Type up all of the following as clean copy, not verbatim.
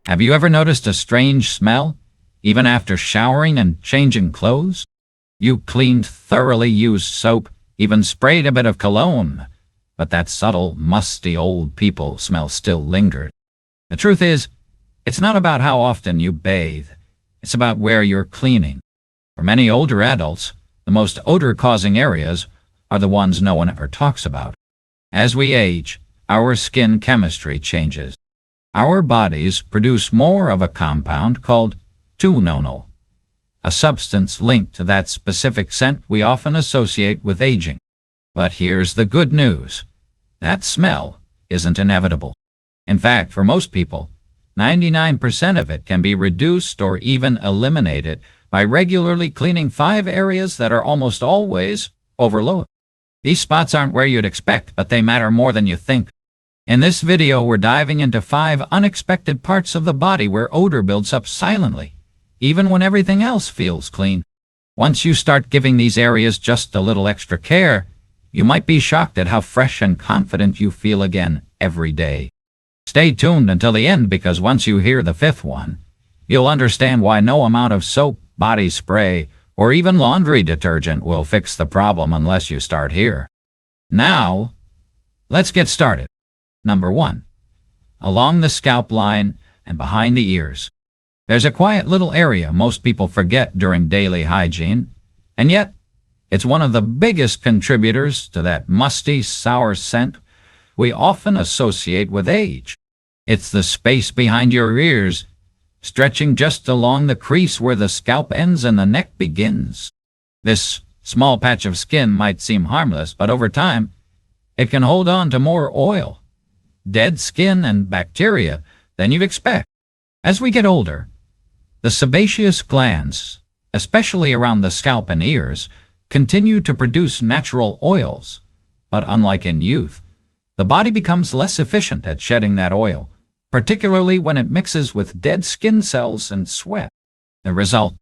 Have you ever noticed a strange smell, even after showering and changing clothes? You cleaned, thoroughly used soap, even sprayed a bit of cologne, but that subtle, musty old people smell still lingered. The truth is, it's not about how often you bathe. It's about where you're cleaning. For many older adults, the most odor-causing areas are the ones no one ever talks about. As we age, our skin chemistry changes. Our bodies produce more of a compound called motivational, a substance linked to that specific scent we often associate with aging. But here's the good news. That smell isn't inevitable. In fact, for most people, 99% of it can be reduced or even eliminated by regularly cleaning 5 areas that are almost always overlooked. These spots aren't where you'd expect, but they matter more than you think. In this video, we're diving into 5 unexpected parts of the body where odor builds up silently, even when everything else feels clean. Once you start giving these areas just a little extra care, you might be shocked at how fresh and confident you feel again every day. Stay tuned until the end, because once you hear the 5th one, you'll understand why no amount of soap, body spray, or even laundry detergent will fix the problem unless you start here. Now, let's get started. Number 1. Along the scalp line and behind the ears. There's a quiet little area most people forget during daily hygiene, and yet it's one of the biggest contributors to that musty, sour scent we often associate with age. It's the space behind your ears, stretching just along the crease where the scalp ends and the neck begins. This small patch of skin might seem harmless, but over time, it can hold on to more oil, dead skin, and bacteria than you'd expect. As we get older, the sebaceous glands, especially around the scalp and ears, continue to produce natural oils, but unlike in youth, the body becomes less efficient at shedding that oil, particularly when it mixes with dead skin cells and sweat. The result,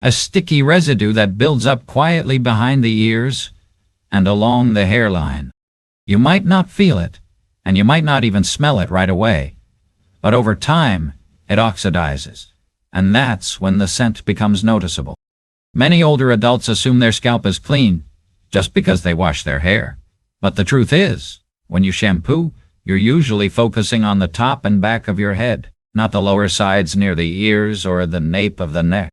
a sticky residue that builds up quietly behind the ears and along the hairline. You might not feel it, and you might not even smell it right away, but over time, it oxidizes, and that's when the scent becomes noticeable. Many older adults assume their scalp is clean just because they wash their hair. But the truth is, when you shampoo, you're usually focusing on the top and back of your head, not the lower sides near the ears or the nape of the neck.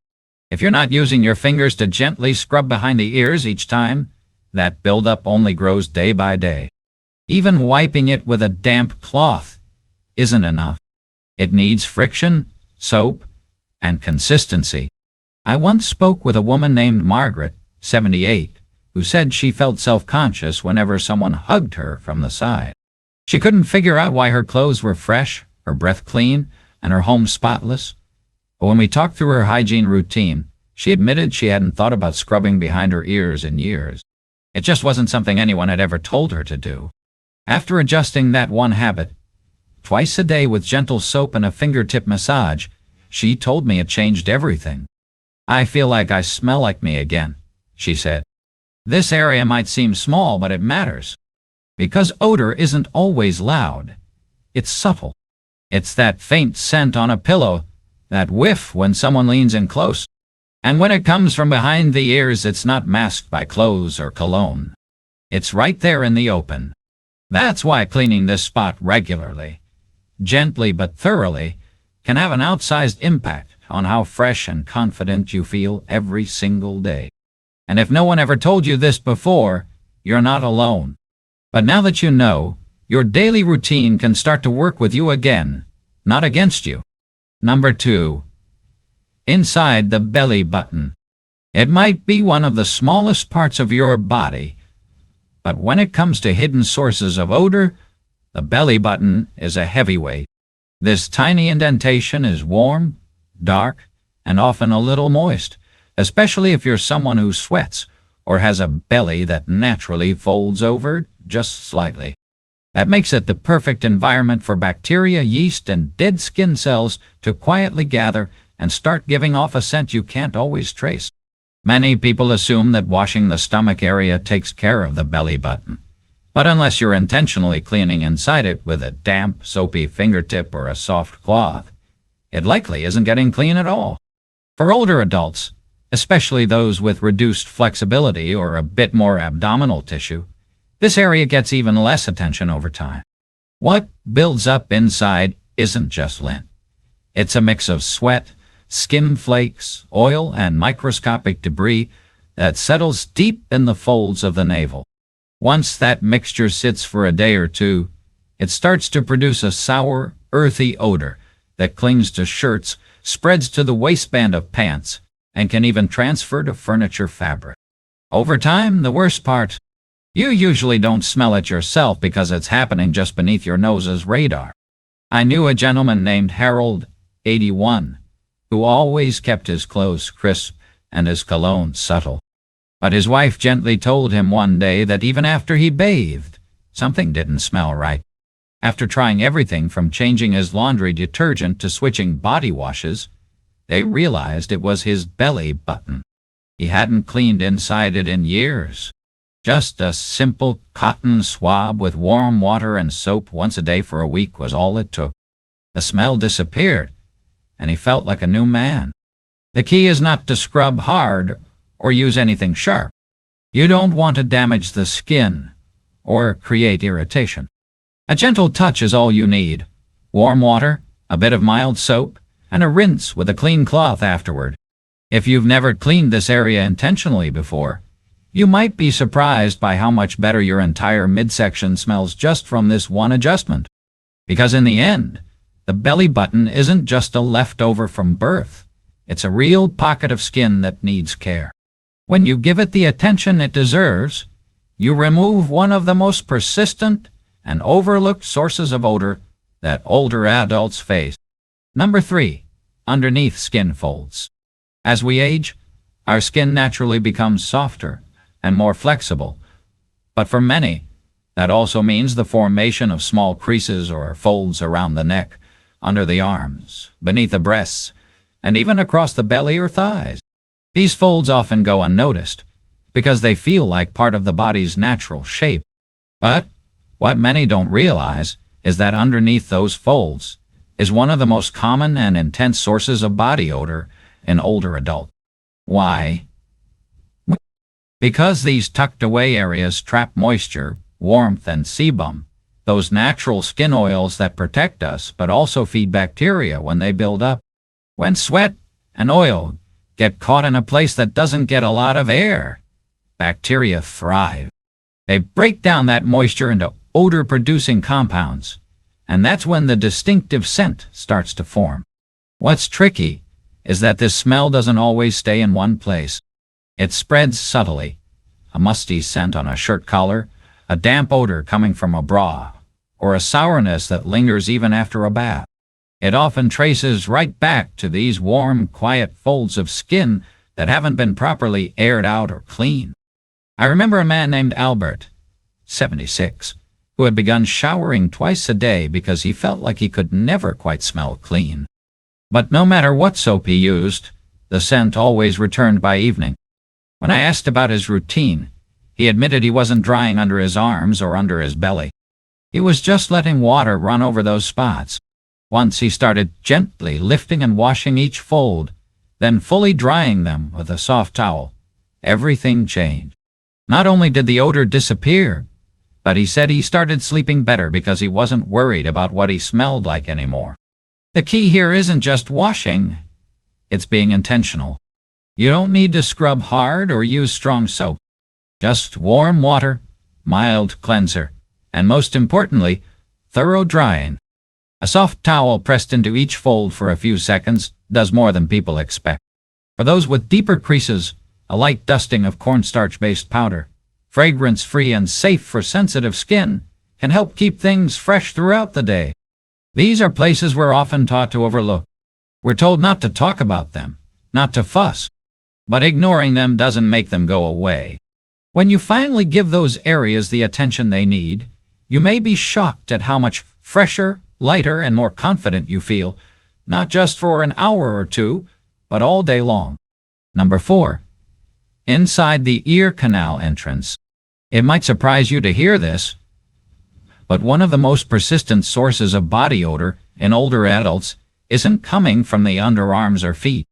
If you're not using your fingers to gently scrub behind the ears each time, that buildup only grows day by day. Even wiping it with a damp cloth isn't enough. It needs friction, soap, and consistency. I once spoke with a woman named Margaret, 78, who said she felt self-conscious whenever someone hugged her from the side. She couldn't figure out why her clothes were fresh, her breath clean, and her home spotless. But when we talked through her hygiene routine, she admitted she hadn't thought about scrubbing behind her ears in years. It just wasn't something anyone had ever told her to do. After adjusting that one habit, twice a day with gentle soap and a fingertip massage, she told me it changed everything. "I feel like I smell like me again," she said. This area might seem small, but it matters. Because odor isn't always loud. It's subtle. It's that faint scent on a pillow, that whiff when someone leans in close. And when it comes from behind the ears, it's not masked by clothes or cologne. It's right there in the open. That's why cleaning this spot regularly, gently but thoroughly, can have an outsized impact on how fresh and confident you feel every single day. And if no one ever told you this before, you're not alone. But now that you know, your daily routine can start to work with you again, not against you. Number 2. Inside the belly button. It might be one of the smallest parts of your body, but when it comes to hidden sources of odor, the belly button is a heavyweight. This tiny indentation is warm, dark, and often a little moist, especially if you're someone who sweats or has a belly that naturally folds over just slightly. That makes it the perfect environment for bacteria, yeast, and dead skin cells to quietly gather and start giving off a scent you can't always trace. Many people assume that washing the stomach area takes care of the belly button. But unless you're intentionally cleaning inside it with a damp, soapy fingertip or a soft cloth, it likely isn't getting clean at all. For older adults, especially those with reduced flexibility or a bit more abdominal tissue, this area gets even less attention over time. What builds up inside isn't just lint. It's a mix of sweat, skin flakes, oil, and microscopic debris that settles deep in the folds of the navel. Once that mixture sits for a day or two, it starts to produce a sour, earthy odor that clings to shirts, spreads to the waistband of pants, and can even transfer to furniture fabric. Over time, the worst part, you usually don't smell it yourself because it's happening just beneath your nose's radar. I knew a gentleman named Harold, 81, who always kept his clothes crisp and his cologne subtle. But his wife gently told him one day that even after he bathed, something didn't smell right. After trying everything from changing his laundry detergent to switching body washes, they realized it was his belly button. He hadn't cleaned inside it in years. Just a simple cotton swab with warm water and soap once a day for a week was all it took. The smell disappeared, and he felt like a new man. The key is not to scrub hard or use anything sharp. You don't want to damage the skin or create irritation. A gentle touch is all you need. Warm water, a bit of mild soap, and a rinse with a clean cloth afterward. If you've never cleaned this area intentionally before, you might be surprised by how much better your entire midsection smells just from this one adjustment. Because in the end, the belly button isn't just a leftover from birth. It's a real pocket of skin that needs care. When you give it the attention it deserves, you remove one of the most persistent and overlooked sources of odor that older adults face. Number 3, underneath skin folds. As we age, our skin naturally becomes softer and more flexible. But for many, that also means the formation of small creases or folds around the neck, under the arms, beneath the breasts, and even across the belly or thighs. These folds often go unnoticed because they feel like part of the body's natural shape. But what many don't realize is that underneath those folds is one of the most common and intense sources of body odor in older adults. Why? Because these tucked-away areas trap moisture, warmth, and sebum, those natural skin oils that protect us but also feed bacteria when they build up. When sweat and oil get caught in a place that doesn't get a lot of air, bacteria thrive. They break down that moisture into odor-producing compounds, and that's when the distinctive scent starts to form. What's tricky is that this smell doesn't always stay in one place. It spreads subtly, a musty scent on a shirt collar, a damp odor coming from a bra, or a sourness that lingers even after a bath. It often traces right back to these warm, quiet folds of skin that haven't been properly aired out or cleaned. I remember a man named Albert, 76, who had begun showering twice a day because he felt like he could never quite smell clean. But no matter what soap he used, the scent always returned by evening. When I asked about his routine, he admitted he wasn't drying under his arms or under his belly. He was just letting water run over those spots. Once he started gently lifting and washing each fold, then fully drying them with a soft towel, everything changed. Not only did the odor disappear, but he said he started sleeping better because he wasn't worried about what he smelled like anymore. The key here isn't just washing, it's being intentional. You don't need to scrub hard or use strong soap. Just warm water, mild cleanser, and most importantly, thorough drying. A soft towel pressed into each fold for a few seconds does more than people expect. For those with deeper creases, a light dusting of cornstarch-based powder, fragrance-free and safe for sensitive skin, can help keep things fresh throughout the day. These are places we're often taught to overlook. We're told not to talk about them, not to fuss, but ignoring them doesn't make them go away. When you finally give those areas the attention they need, you may be shocked at how much fresher, lighter, and more confident you feel, not just for an hour or two, but all day long. Number 4. Inside the ear canal entrance. It might surprise you to hear this, but one of the most persistent sources of body odor in older adults isn't coming from the underarms or feet.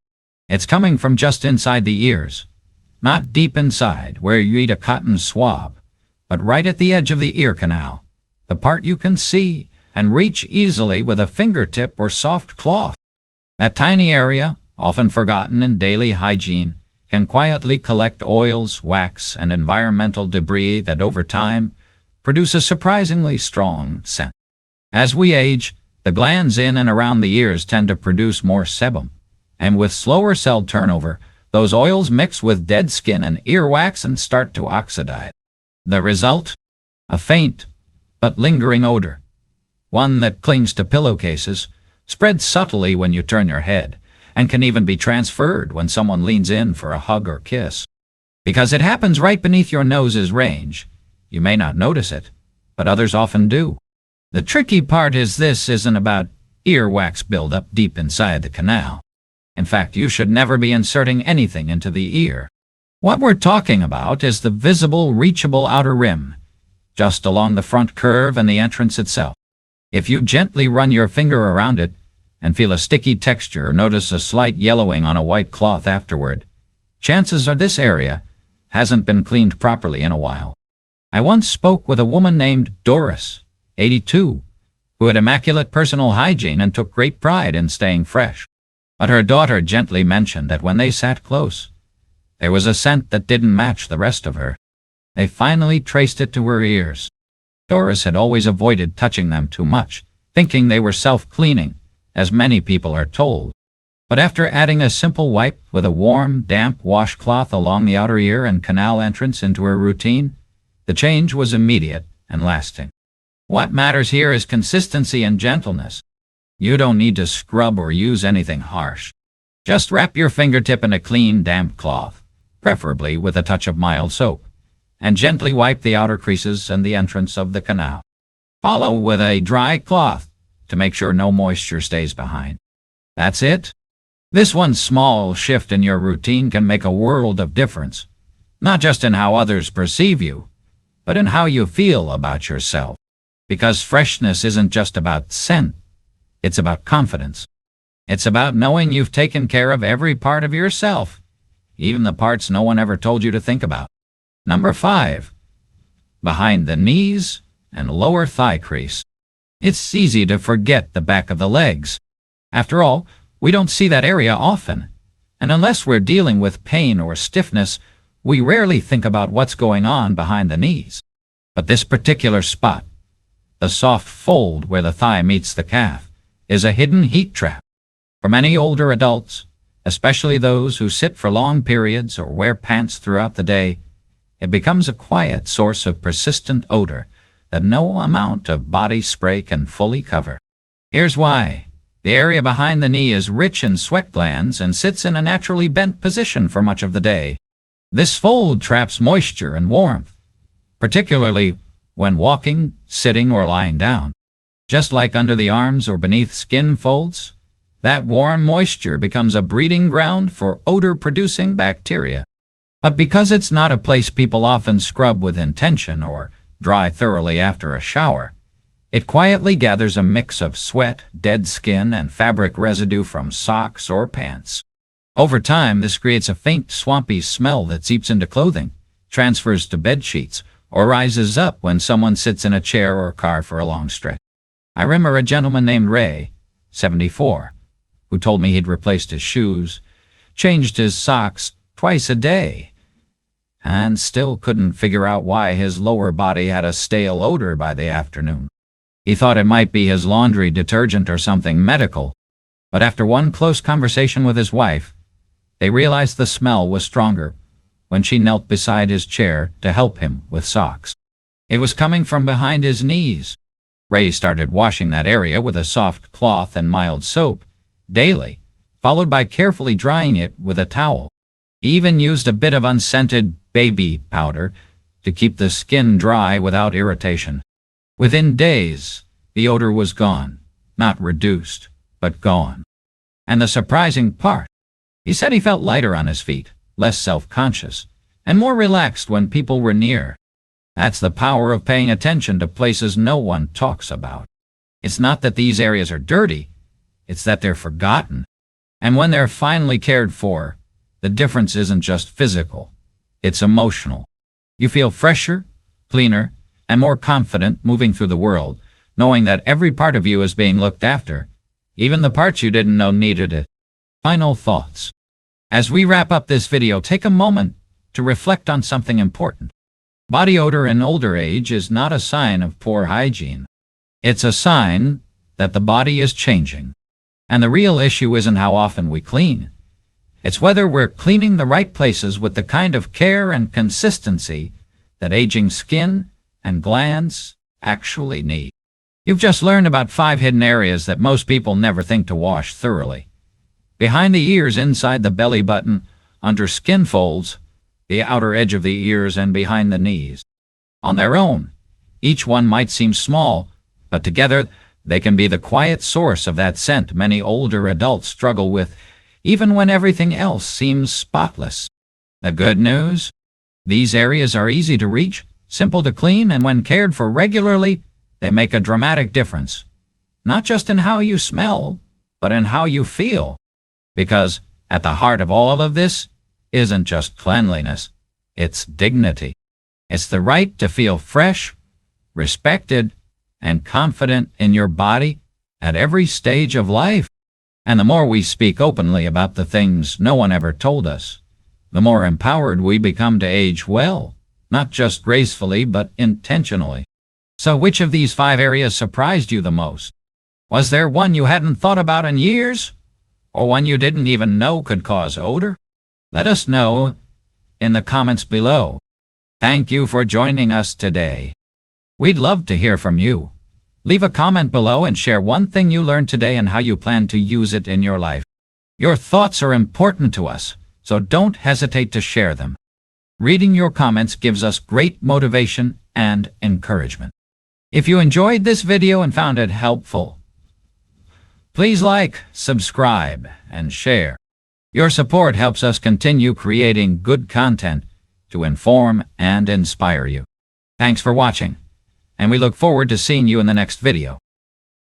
It's coming from just inside the ears. Not deep inside, where you eat a cotton swab, but right at the edge of the ear canal, the part you can see and reach easily with a fingertip or soft cloth. That tiny area, often forgotten in daily hygiene, can quietly collect oils, wax, and environmental debris that over time produce a surprisingly strong scent. As we age, the glands in and around the ears tend to produce more sebum, and with slower cell turnover, those oils mix with dead skin and earwax and start to oxidize. The result? A faint but lingering odor, one that clings to pillowcases, spreads subtly when you turn your head, and can even be transferred when someone leans in for a hug or kiss. Because it happens right beneath your nose's range, you may not notice it, but others often do. The tricky part is this isn't about earwax buildup deep inside the canal. In fact, you should never be inserting anything into the ear. What we're talking about is the visible, reachable outer rim, just along the front curve and the entrance itself. If you gently run your finger around it and feel a sticky texture or notice a slight yellowing on a white cloth afterward, chances are this area hasn't been cleaned properly in a while. I once spoke with a woman named Doris, 82, who had immaculate personal hygiene and took great pride in staying fresh. But her daughter gently mentioned that when they sat close, there was a scent that didn't match the rest of her. They finally traced it to her ears. Doris had always avoided touching them too much, thinking they were self-cleaning, as many people are told. But after adding a simple wipe with a warm, damp washcloth along the outer ear and canal entrance into her routine, the change was immediate and lasting. What matters here is consistency and gentleness. You don't need to scrub or use anything harsh. Just wrap your fingertip in a clean, damp cloth, preferably with a touch of mild soap, and gently wipe the outer creases and the entrance of the canal. Follow with a dry cloth to make sure no moisture stays behind. That's it. This one small shift in your routine can make a world of difference, not just in how others perceive you, but in how you feel about yourself. Because freshness isn't just about scent. It's about confidence. It's about knowing you've taken care of every part of yourself, even the parts no one ever told you to think about. Number 5. Behind the knees and lower thigh crease. It's easy to forget the back of the legs. After all, we don't see that area often, and unless we're dealing with pain or stiffness, we rarely think about what's going on behind the knees. But this particular spot, the soft fold where the thigh meets the calf, is a hidden heat trap. For many older adults, especially those who sit for long periods or wear pants throughout the day, it becomes a quiet source of persistent odor that no amount of body spray can fully cover. Here's why. The area behind the knee is rich in sweat glands and sits in a naturally bent position for much of the day. This fold traps moisture and warmth, particularly when walking, sitting, or lying down. Just like under the arms or beneath skin folds, that warm moisture becomes a breeding ground for odor-producing bacteria. But because it's not a place people often scrub with intention or dry thoroughly after a shower, it quietly gathers a mix of sweat, dead skin, and fabric residue from socks or pants. Over time, this creates a faint, swampy smell that seeps into clothing, transfers to bed sheets, or rises up when someone sits in a chair or car for a long stretch. I remember a gentleman named Ray, 74, who told me he'd replaced his shoes, changed his socks twice a day, and still couldn't figure out why his lower body had a stale odor by the afternoon. He thought it might be his laundry detergent or something medical, but after one close conversation with his wife, they realized the smell was stronger when she knelt beside his chair to help him with socks. It was coming from behind his knees. Ray started washing that area with a soft cloth and mild soap daily, followed by carefully drying it with a towel. He even used a bit of unscented baby powder to keep the skin dry without irritation. Within days, the odor was gone, not reduced, but gone. And the surprising part, he said he felt lighter on his feet, less self-conscious, and more relaxed when people were near. That's the power of paying attention to places no one talks about. It's not that these areas are dirty, It's that they're forgotten. And when they're finally cared for, the difference isn't just physical. It's emotional. You feel fresher, cleaner, and more confident moving through the world, knowing that every part of you is being looked after, even the parts you didn't know needed it. Final thoughts. As we wrap up this video, take a moment to reflect on something important. Body odor in older age is not a sign of poor hygiene. It's a sign that the body is changing. And the real issue isn't how often we clean. It's whether we're cleaning the right places with the kind of care and consistency that aging skin and glands actually need. You've just learned about 5 hidden areas that most people never think to wash thoroughly. Behind the ears, inside the belly button, under skin folds, the outer edge of the ears, and behind the knees. On their own, each one might seem small, but together they can be the quiet source of that scent many older adults struggle with, even when everything else seems spotless. The good news? These areas are easy to reach, simple to clean, and when cared for regularly, they make a dramatic difference. Not just in how you smell, but in how you feel. Because at the heart of all of this isn't just cleanliness, it's dignity. It's the right to feel fresh, respected, and confident in your body at every stage of life. And the more we speak openly about the things no one ever told us, the more empowered we become to age well, not just gracefully, but intentionally. So which of these 5 areas surprised you the most? Was there one you hadn't thought about in years? Or one you didn't even know could cause odor? Let us know in the comments below. Thank you for joining us today. We'd love to hear from you. Leave a comment below and share one thing you learned today and how you plan to use it in your life. Your thoughts are important to us, so don't hesitate to share them. Reading your comments gives us great motivation and encouragement. If you enjoyed this video and found it helpful, please like, subscribe, and share. Your support helps us continue creating good content to inform and inspire you. Thanks for watching, and we look forward to seeing you in the next video.